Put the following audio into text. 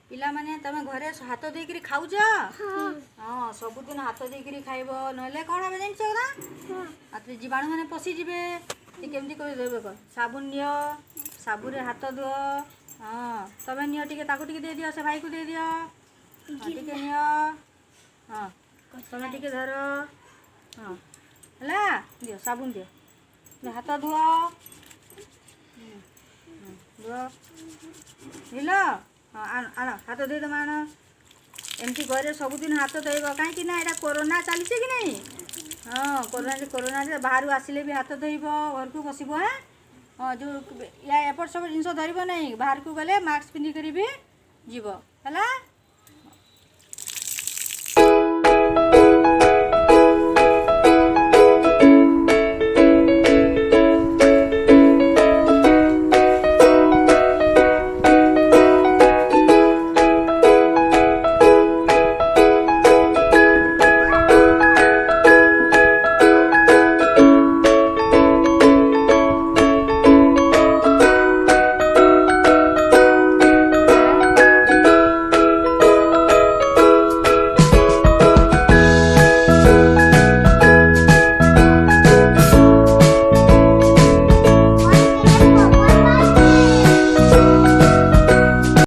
पिला माने तमे घरे हाथ देकरी खाऊ हाँ सबुदिन हाथ देकरी खाइब नहले कौन हम जानछ ना हाथ जीवाणु मैंने पशि जीवे केमती कर देबे कह साबुन नियो साबुरे हाथ धुओ हाँ तमे नियो टिके ताकू टिके दे दियो से भाई को दे दियो टिके नियो हाँ तमे टिके धर हाँ हला दियो साबुन दियो हाथ धुओ धुओ हिलो हाँ आण हाथ धोई दम आण एमती घरे सबुदिन हाथ धोब कहीं ना यहाँ कोरोना चली कि नहीं हाँ कोरोना से बाहर आसिले भी हाथ धोब घर को बसब हाँ हाँ जो या एपट सब जिन धरब नहीं बाहर को गले मास्क पिंधिक भी जीव है।